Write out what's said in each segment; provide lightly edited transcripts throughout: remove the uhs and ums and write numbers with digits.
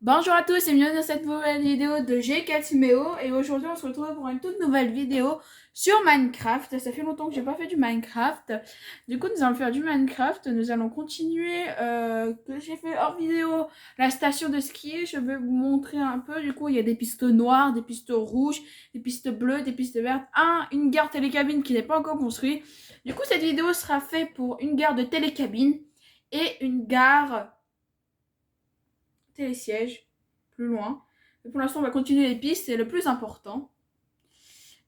Bonjour à tous et bienvenue dans cette nouvelle vidéo de GKTMEO et aujourd'hui on se retrouve pour une toute nouvelle vidéo sur Minecraft. Ça fait longtemps que j'ai pas fait du Minecraft. Du coup nous allons faire du Minecraft. Nous allons continuer que j'ai fait hors vidéo la station de ski. Je vais vous montrer un peu. Du coup il y a des pistes noires, des pistes rouges, des pistes bleues, des pistes vertes. Une gare télécabine qui n'est pas encore construite. Du coup cette vidéo sera faite pour une gare de télécabine et une gare télésiège plus loin. Mais pour l'instant, on va continuer les pistes, c'est le plus important.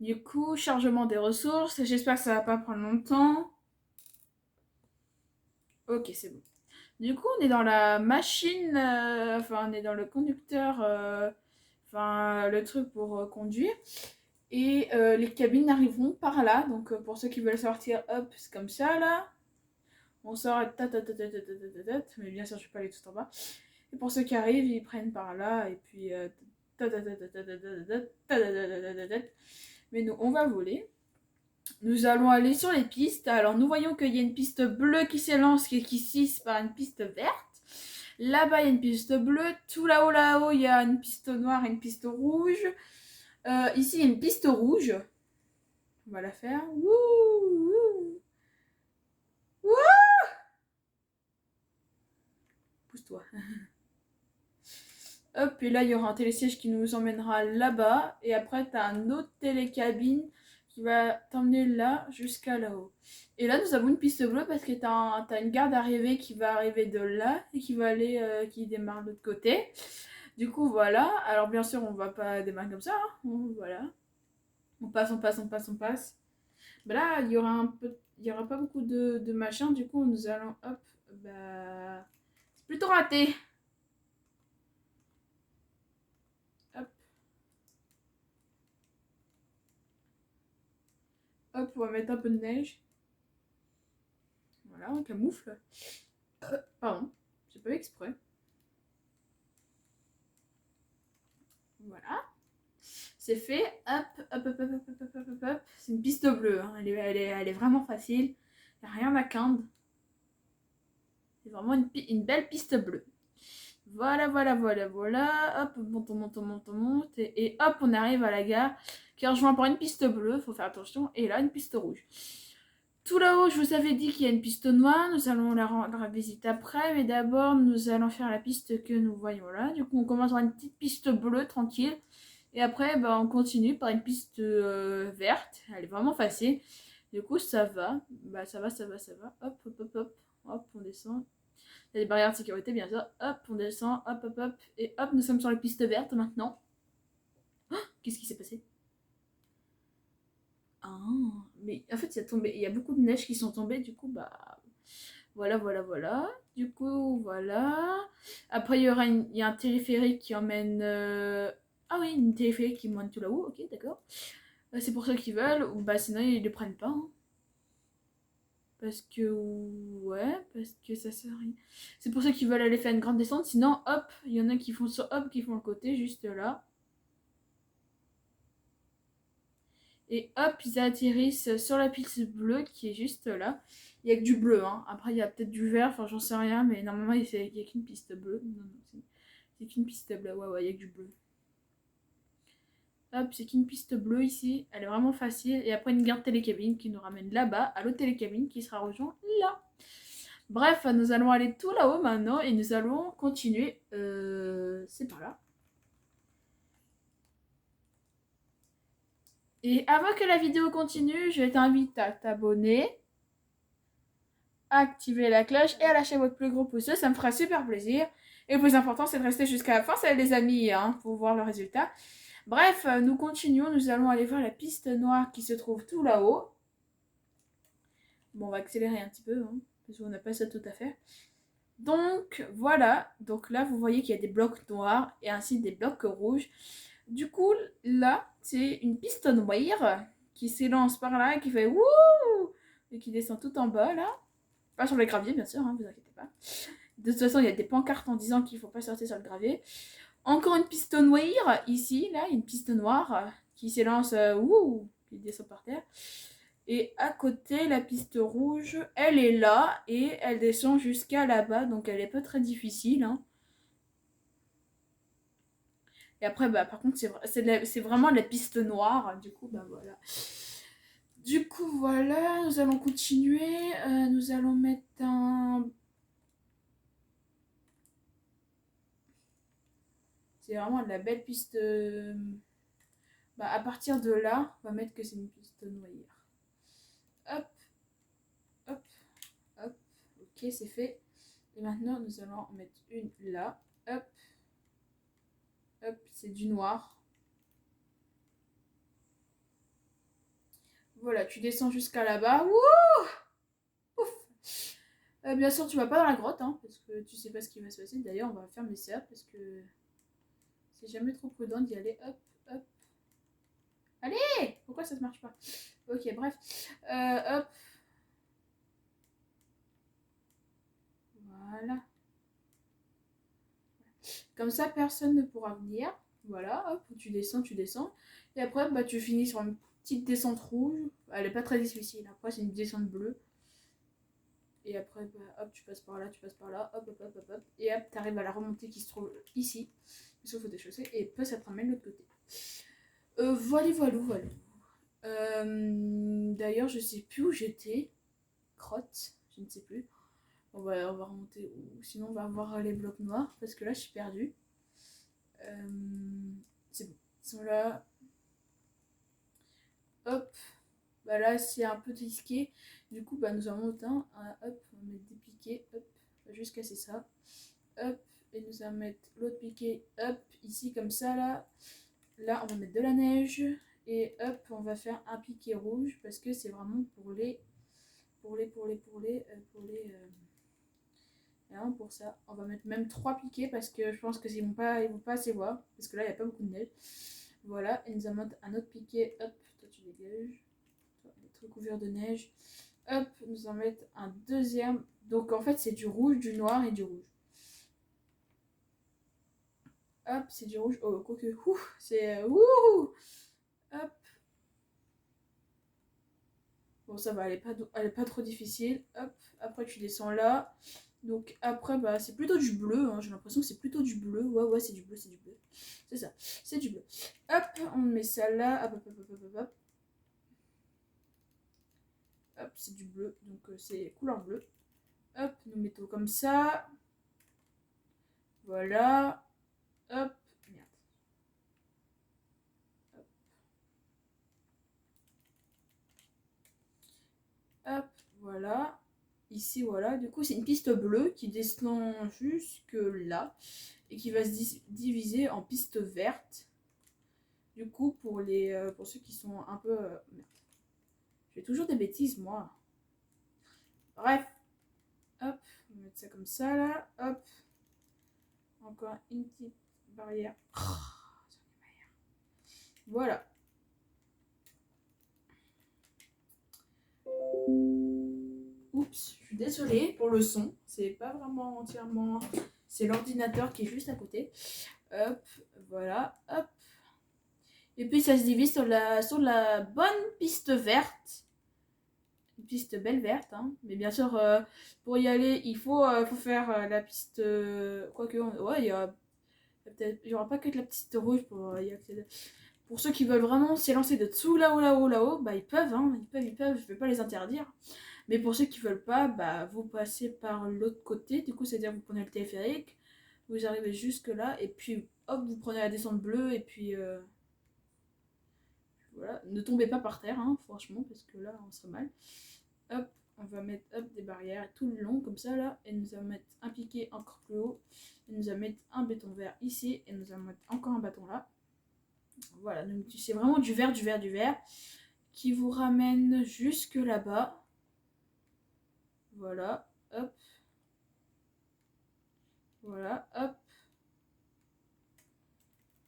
Du coup, chargement des ressources. J'espère que ça va pas prendre longtemps. Ok, c'est bon. Du coup, on est dans la machine, enfin, on est dans le conducteur, enfin, le truc pour conduire. Et les cabines arriveront par là. Donc, pour ceux qui veulent sortir, hop, c'est comme ça, là. On sort, mais bien sûr, je vais pas aller tout en bas. Et pour ceux qui arrivent, ils prennent par là, et puis... mais nous, on va voler. Nous allons aller sur les pistes. Alors, nous voyons qu'il y a une piste bleue qui s'élance, qui est ici par une piste verte. Là-bas, il y a une piste bleue. Tout là-haut, il y a une piste noire et une piste rouge. Ici, il y a une piste rouge. On va la faire. Wouh, wouh. Wouh. Pousse-toi. Hop, et là, il y aura un télésiège qui nous emmènera là-bas. Et après, tu as un autre télécabine qui va t'emmener là jusqu'à là-haut. Et là, nous avons une piste bleue parce que tu as une gare d'arrivée qui va arriver de là et qui va aller, qui démarre de l'autre côté. Du coup, voilà. Alors, bien sûr, on va pas démarrer comme ça. Voilà. On passe, on passe, on passe, on passe. Bah là, il y aura un peu, il y aura pas beaucoup de machin. Du coup, nous allons, hop, bah, c'est plutôt raté. Hop, hop, on va mettre un peu de neige. Voilà, on camoufle. Pardon, j'ai pas eu exprès. Voilà, c'est fait. Hop, hop, hop, hop, hop, hop, hop, hop, hop. C'est une piste bleue, hein. Elle est vraiment facile. Il n'y a rien à craindre. C'est vraiment une belle piste bleue. Voilà, voilà, voilà, voilà. Hop, on monte, on monte, on monte. Et hop, on arrive à la gare qui est rejoint par une piste bleue. Faut faire attention. Et là, une piste rouge. Tout là-haut, je vous avais dit qu'il y a une piste noire. Nous allons la rendre visite après. Mais d'abord, nous allons faire la piste que nous voyons là. Du coup, on commence par une petite piste bleue, tranquille. Et après, bah, on continue par une piste verte. Elle est vraiment facile. Du coup, ça va. Bah, ça va, ça va, ça va. Hop, hop, hop, hop. Hop, on descend. Il y a des barrières de sécurité, bien sûr. Hop, on descend. Hop, hop, hop. Et hop, nous sommes sur la piste verte maintenant. Oh, qu'est-ce qui s'est passé? Ah, mais en fait, il y a beaucoup de neige qui sont tombées. Du coup, bah, voilà, voilà, voilà. Du coup, voilà. Après, il y a un téléphérique qui emmène... Ah oui, une téléphérique qui emmène tout là-haut. Ok, d'accord. C'est pour ceux qui veulent. Ou bah sinon, ils ne le prennent pas, hein. Parce que... Ouais, parce que ça sert à rien. C'est pour ceux qui veulent aller faire une grande descente. Sinon, hop, il y en a qui font ça, hop, qui font le côté, juste là. Et hop, ils atterrissent sur la piste bleue qui est juste là. Il n'y a que du bleu, hein. Après, il y a peut-être du vert, enfin, j'en sais rien, mais normalement, il n'y a qu'une piste bleue. Non, non, c'est qu'une piste bleue. Ouais, ouais, il y a que du bleu. Hop, c'est qu'une piste bleue ici. Elle est vraiment facile. Et après, une gare télécabine qui nous ramène là-bas, à l'autre télécabine qui sera rejoint là. Bref, nous allons aller tout là-haut maintenant et nous allons continuer. C'est par là. Et avant que la vidéo continue, je t'invite à t'abonner, à activer la cloche et à lâcher votre plus gros pouce. Ça me fera super plaisir. Et le plus important, c'est de rester jusqu'à la fin, c'est les amis, hein, pour voir le résultat. Bref, nous continuons. Nous allons aller voir la piste noire qui se trouve tout là-haut. Bon, on va accélérer un petit peu, hein, parce qu'on n'a pas ça tout à fait. Donc, voilà. Donc là, vous voyez qu'il y a des blocs noirs et ainsi des blocs rouges. Du coup, là, c'est une piste noire qui s'élance par là et qui fait wouh et qui descend tout en bas, là. Pas sur le gravier, bien sûr, hein, vous inquiétez pas. De toute façon, il y a des pancartes en disant qu'il ne faut pas sortir sur le gravier. Encore une piste noire, ici, là, une piste noire qui s'élance, wouh, qui descend par terre. Et à côté, la piste rouge, elle est là et elle descend jusqu'à là-bas, donc elle est pas très difficile, hein. Et après, bah, par contre, c'est vraiment de la piste noire. Du coup, bah voilà. Du coup, voilà, nous allons continuer. Nous allons mettre un... C'est vraiment de la belle piste. Bah, à partir de là, on va mettre que c'est une piste noire. Hop, hop, hop. Ok, c'est fait. Et maintenant, nous allons en mettre une là. Hop, hop, c'est du noir. Voilà, tu descends jusqu'à là-bas. Wouh! Ouf! Bien sûr, tu vas pas dans la grotte, hein, parce que tu sais pas ce qui va se passer. D'ailleurs, on va fermer ça, parce que c'est jamais trop prudent d'y aller. Hop, hop. Allez! Pourquoi ça ne marche pas? Ok, bref. Hop. Voilà. Comme ça, personne ne pourra venir. Voilà, hop, tu descends, tu descends. Et après, bah, tu finis sur une petite descente rouge. Elle est pas très difficile. Après, c'est une descente bleue. Et après, bah, hop, tu passes par là, tu passes par là. Hop, hop, hop, hop, hop. Et hop, tu arrives à la remontée qui se trouve ici. Il faut déchausser. Et après, ça te ramène de l'autre côté. Voilà, voilà, voilà. D'ailleurs, je sais plus où j'étais. Crotte, je ne sais plus. On va remonter. Ou sinon, on va voir les blocs noirs. Parce que là, je suis perdue. C'est bon. Ils sont là. Hop. Bah là, c'est un peu risqué. Du coup, bah, nous allons monter un. Hop, on va mettre des piquets. Hop. On va juste casser ça. Hop. Et nous allons mettre l'autre piquet. Hop. Ici, comme ça, là. Là, on va mettre de la neige. Et hop, on va faire un piquet rouge. Parce que c'est vraiment pour les. Pour ça, on va mettre même 3 piquets parce que je pense qu'ils vont pas assez voir. Parce que là, il n'y a pas beaucoup de neige. Voilà, et nous allons mettre un autre piquet. Hop, toi tu dégages. Toi, être couvert de neige. Hop, nous allons mettre un deuxième. Donc en fait, c'est du rouge, du noir et du rouge. Hop, c'est du rouge. Oh, quoique, c'est. Ouh. Hop. Bon, ça va, elle est pas trop difficile. Hop, après tu descends là. Donc après, bah, c'est plutôt du bleu, hein. J'ai l'impression que c'est plutôt du bleu. Ouais, ouais, c'est du bleu, c'est du bleu. C'est ça, c'est du bleu. Hop, on met ça là. Hop, hop, hop, hop, hop, hop. Hop, c'est du bleu, donc c'est couleur bleue. Hop, nous mettons comme ça. Voilà. Hop, merde. Hop, hop, voilà. Ici, voilà. Du coup, c'est une piste bleue qui descend jusque là et qui va se diviser en piste verte. Du coup, pour ceux qui sont un peu... merde. Je fais toujours des bêtises, moi. Bref. Hop, on va mettre ça comme ça, là. Hop. Encore une petite barrière. Voilà. Oups, je suis désolée pour le son. C'est pas vraiment entièrement... C'est l'ordinateur qui est juste à côté. Hop, voilà. Hop. Et puis ça se divise sur la bonne piste verte. Une piste belle verte, hein. Mais bien sûr, pour y aller, faut faire la piste... quoique, ouais, il y aura pas que de la piste rouge pour y accéder. Pour ceux qui veulent vraiment s'élancer de dessous, là-haut, là-haut, là-haut, bah ils peuvent, hein. Ils peuvent, je vais pas les interdire. Mais pour ceux qui veulent pas, bah vous passez par l'autre côté. Du coup, c'est-à-dire que vous prenez le téléphérique, vous arrivez jusque là, et puis hop, vous prenez la descente bleue, et puis... voilà, ne tombez pas par terre, hein, franchement, parce que là, on serait mal. Hop, on va mettre hop, des barrières tout le long, comme ça, là. Et nous allons mettre un piquet encore plus haut. Et nous allons mettre un béton vert ici. Et nous allons mettre encore un bâton là. Voilà, donc c'est vraiment du vert, du vert, du vert. Qui vous ramène jusque là-bas. Voilà, hop. Voilà, hop.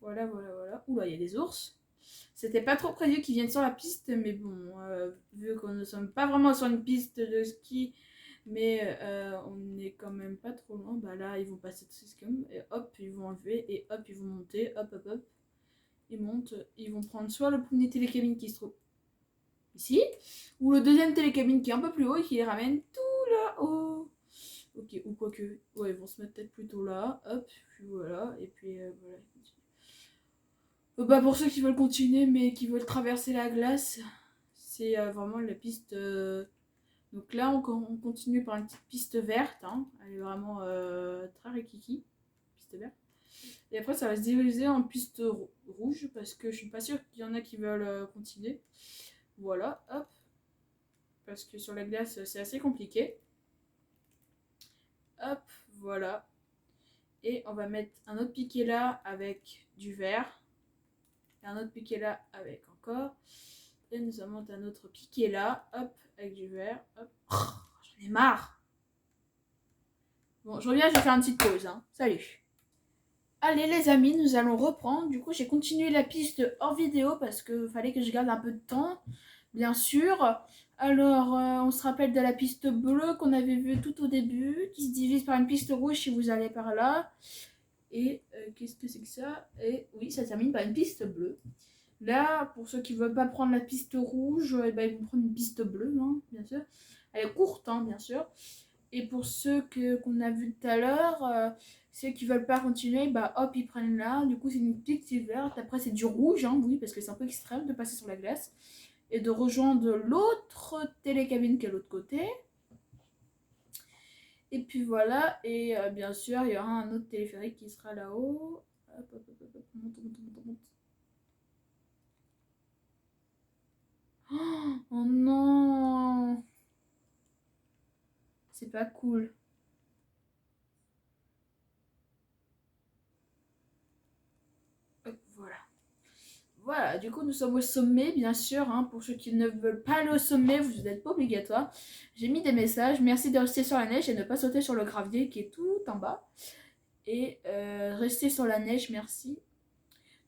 Voilà, voilà, voilà. Oula, il y a des ours. C'était pas trop prévu qu'ils viennent sur la piste, mais bon, vu qu'on ne sommes pas vraiment sur une piste de ski, mais on n'est quand même pas trop loin, bah là, ils vont passer dessus comme, et hop, ils vont enlever, et hop, ils vont monter, hop, hop, hop. Ils montent, ils vont prendre soit le premier télécabine qui se trouve ici, ou le deuxième télécabine qui est un peu plus haut et qui les ramène tout là-haut. Ok, ou quoique, ouais, ils vont se mettre peut-être plutôt là, hop, puis voilà, et puis voilà, ils continuent. Bah pour ceux qui veulent continuer mais qui veulent traverser la glace, c'est vraiment la piste. Donc là on continue par une petite piste verte, hein. Elle est vraiment très rikiki, piste verte. Et après ça va se diviser en piste rouge parce que je suis pas sûre qu'il y en a qui veulent continuer. Voilà, hop. Parce que sur la glace c'est assez compliqué. Hop, voilà. Et on va mettre un autre piquet là avec du vert. Et un autre piquet là avec encore. Et nous allons monter un autre piquet là, hop, avec du vert, hop. Oh, j'en ai marre. Bon, je reviens, je vais faire une petite pause, hein. Salut. Allez les amis, nous allons reprendre. Du coup, j'ai continué la piste hors vidéo parce que fallait que je garde un peu de temps, bien sûr. Alors, on se rappelle de la piste bleue qu'on avait vue tout au début, qui se divise par une piste rouge si vous allez par là. Et qu'est-ce que c'est que ça? Et oui, ça termine par une piste bleue. Là, pour ceux qui ne veulent pas prendre la piste rouge, eh ben, ils vont prendre une piste bleue, hein, bien sûr. Elle est courte, hein, bien sûr. Et pour ceux qu'on a vu tout à l'heure, ceux qui veulent pas continuer, bah hop, ils prennent là. Du coup, c'est une petite verte. Après, c'est du rouge, hein, oui, parce que c'est un peu extrême de passer sur la glace. Et de rejoindre l'autre télécabine qui est à l'autre côté. Et puis voilà, et bien sûr, il y aura un autre téléphérique qui sera là-haut. Hop, hop, hop, hop, monte, monte, monte, monte. Oh non! C'est pas cool. Hop, voilà. Voilà, du coup, nous sommes au sommet, bien sûr. Hein, pour ceux qui ne veulent pas aller au sommet, vous n'êtes pas obligatoire. J'ai mis des messages. Merci de rester sur la neige et ne pas sauter sur le gravier qui est tout en bas. Et rester sur la neige, merci.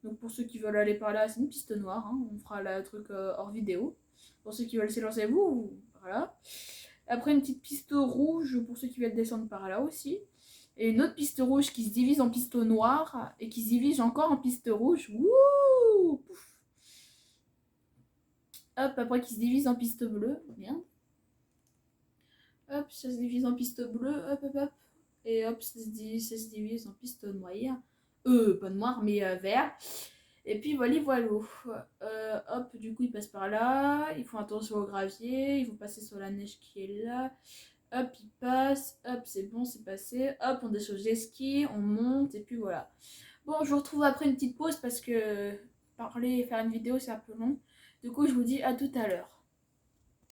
Donc pour ceux qui veulent aller par là, c'est une piste noire. Hein, on fera le truc hors vidéo. Pour ceux qui veulent s'élancer, vous, voilà. Après, une petite piste rouge pour ceux qui veulent descendre par là aussi. Et une autre piste rouge qui se divise en piste noire et qui se divise encore en piste rouge. Wouh! Hop, après qui se divise en piste bleue. Bien. Hop, ça se divise en piste bleue. Hop, hop, hop. Et hop, ça se divise en piste noire. Pas noire, mais vert. Et puis voilà, voilà. Hop, du coup, ils passent par là. Ils font attention au gravier. Ils vont passer sur la neige qui est là. Hop, ils passent. Hop, c'est bon, c'est passé. Hop, on décharge les skis. On monte. Et puis voilà. Bon, je vous retrouve après une petite pause parce que parler et faire une vidéo, c'est un peu long. Du coup, je vous dis à tout à l'heure.